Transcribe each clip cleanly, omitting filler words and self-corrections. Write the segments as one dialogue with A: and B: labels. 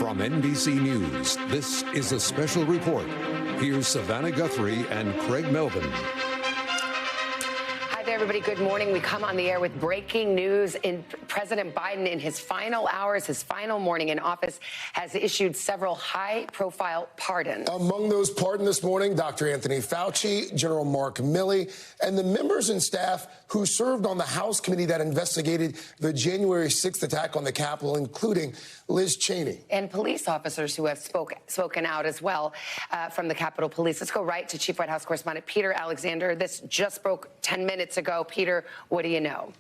A: From NBC News, this is a special report. Here's Savannah Guthrie and Craig Melvin.
B: Hi there, everybody. Good morning. We come on the air with breaking news. President Biden, in his final hours, his final morning in office, has issued several high-profile pardons.
C: Among those pardoned this morning, Dr. Anthony Fauci, General Mark Milley, and the members and staff who served on the House committee that investigated the January 6th attack on the Capitol, including Liz Cheney.
B: And police officers who have spoken out as well from the Capitol Police. Let's go right to Chief White House correspondent Peter Alexander. This just broke 10 minutes ago. Peter, what do you know?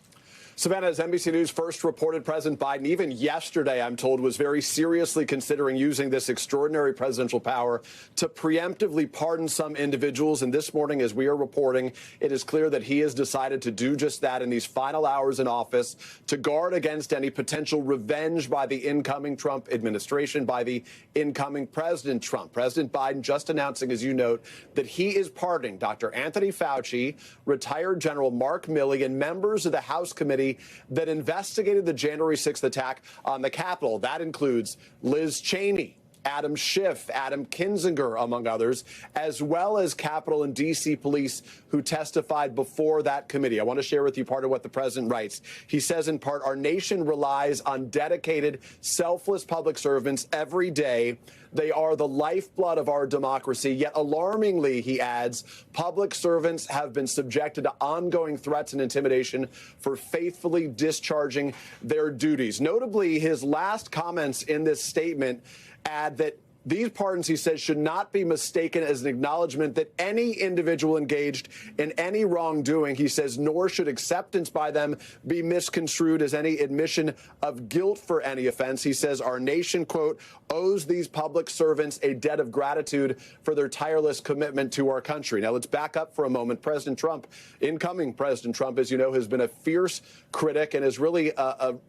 D: Savannah, as NBC News first reported, President Biden, even yesterday, I'm told, was very seriously considering using this extraordinary presidential power to preemptively pardon some individuals. And this morning, as we are reporting, it is clear that he has decided to do just that in these final hours in office to guard against any potential revenge by the incoming Trump administration, by the incoming President Trump. President Biden just announcing, as you note, that he is pardoning Dr. Anthony Fauci, retired General Mark Milley, and members of the House committee that investigated the January 6th attack on the Capitol. That includes Liz Cheney, Adam Schiff, Adam Kinzinger, among others, as well as Capitol and D.C. police who testified before that committee. I want to share with you part of what the president writes. He says, in part, our nation relies on dedicated, selfless public servants every day. They are the lifeblood of our democracy. Yet alarmingly, he adds, public servants have been subjected to ongoing threats and intimidation for faithfully discharging their duties. Notably, his last comments in this statement add that these pardons, he says, should not be mistaken as an acknowledgement that any individual engaged in any wrongdoing, he says, nor should acceptance by them be misconstrued as any admission of guilt for any offense. He says our nation, quote, owes these public servants a debt of gratitude for their tireless commitment to our country. Now, let's back up for a moment. President Trump, incoming President Trump, as you know, has been a fierce critic and has really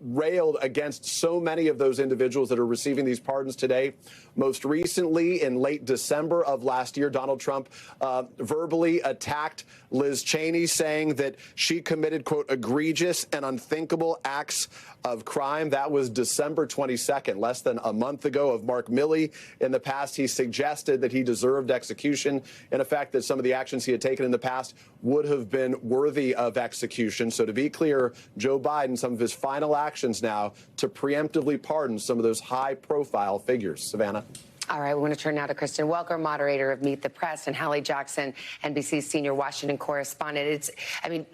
D: railed against so many of those individuals that are receiving these pardons today. Most recently, in late December of last year, Donald Trump verbally attacked Liz Cheney, saying that she committed, quote, egregious and unthinkable acts of crime. That was December 22nd, less than a month ago. Of Mark Milley, in the past, he suggested that he deserved execution, in effect, that some of the actions he had taken in the past would have been worthy of execution. So to be clear, Joe Biden, some of his final actions now to preemptively pardon some of those high-profile figures. Savannah.
B: All right, we want to turn now to Kristen Welker, moderator of Meet the Press, and Hallie Jackson, NBC's senior Washington correspondent.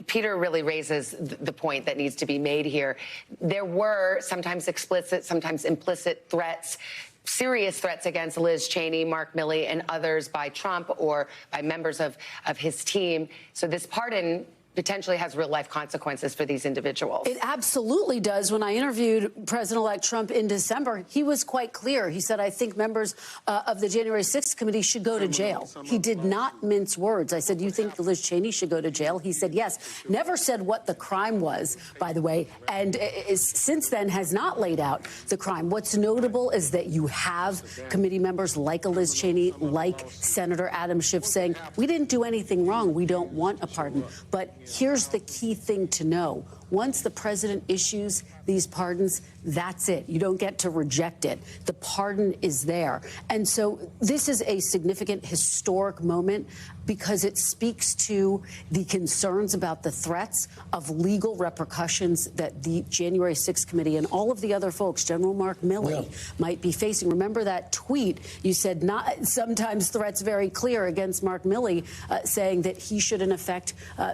B: Peter really raises the point that needs to be made here. There were sometimes explicit, sometimes implicit threats, serious threats against Liz Cheney, Mark Milley, and others by Trump or by members of his team. So this pardon potentially has real-life consequences for these individuals.
E: It absolutely does. When I interviewed President-elect Trump in December, he was quite clear. He said, I think members of the January 6th committee should go to jail. He did not mince words. I said, you think Liz Cheney should go to jail? He said, yes. Never said what the crime was, by the way, and since then has not laid out the crime. What's notable is that you have committee members like Liz Cheney, like Senator Adam Schiff saying, we didn't do anything wrong. We don't want a pardon. But here's the key thing to know. Once the president issues these pardons, that's it. You don't get to reject it. The pardon is there. And so this is a significant historic moment because it speaks to the concerns about the threats of legal repercussions that the January 6th committee and all of the other folks, General Mark Milley, might be facing. Remember that tweet? You said not sometimes threats very clear against Mark Milley, saying that he should, in effect,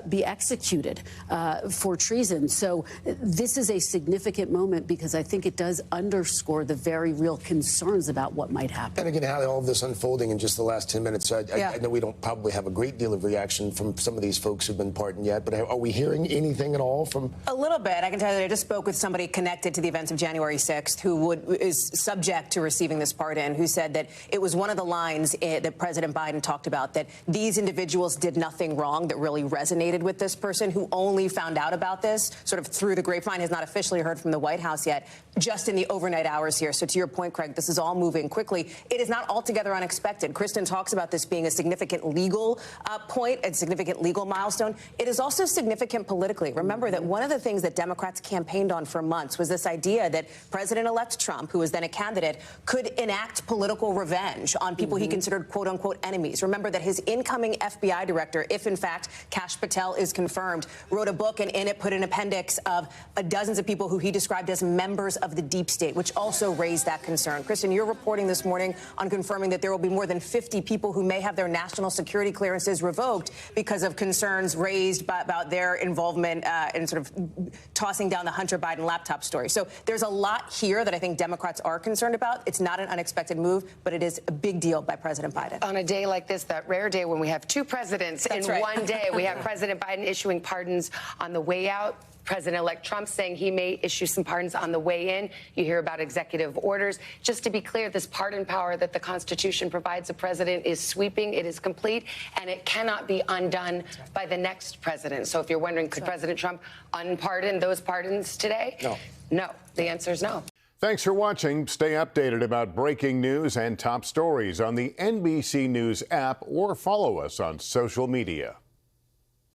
E: be executed for treason. So this is a significant moment because I think it does underscore the very real concerns about what might happen.
C: And again, how all of this unfolding in just the last 10 minutes. I know we don't probably have a great deal of reaction from some of these folks who've been pardoned yet, but are we hearing anything at all from? A little bit. I can tell you that I just spoke with somebody connected to the events of January 6th who is subject to receiving this pardon, who said that it was one of the lines that President Biden talked about, that these individuals did nothing wrong, that really resonated with this person who only found out about this
F: sort of through the grapevine, has not officially heard from the White House yet, just in the overnight hours here. So to your point, Craig, this is all moving quickly. It is not altogether unexpected. Kristen talks about this being a significant legal point, a significant legal milestone. It is also significant politically. Remember that one of the things that Democrats campaigned on for months was this idea that President-elect Trump, who was then a candidate, could enact political revenge on people he considered quote-unquote enemies. Remember that his incoming FBI director, if in fact Kash Patel is confirmed, wrote a book and in it put an appendix of dozens of people who he described as members of the deep state, which also raised that concern. Kristen, you're reporting this morning on confirming that there will be more than 50 people who may have their national security clearances revoked because of concerns raised about their involvement in sort of tossing down the Hunter Biden laptop story. So there's a lot here that I think Democrats are concerned about. It's not an unexpected move, but it is a big deal by President Biden.
B: On a day like this, that rare day when we have two presidents in one day, we have President Biden issuing pardons on the way out, President-elect Trump saying he may issue some pardons on the way in. You hear about executive orders. Just to be clear, this pardon power that the Constitution provides the president is sweeping, it is complete, and it cannot be undone by the next president. So if you're wondering, could President Trump unpardon those pardons today?
C: No.
B: No. The answer is no.
G: Thanks for watching. Stay updated about breaking news and top stories on the NBC News app or follow us on social media.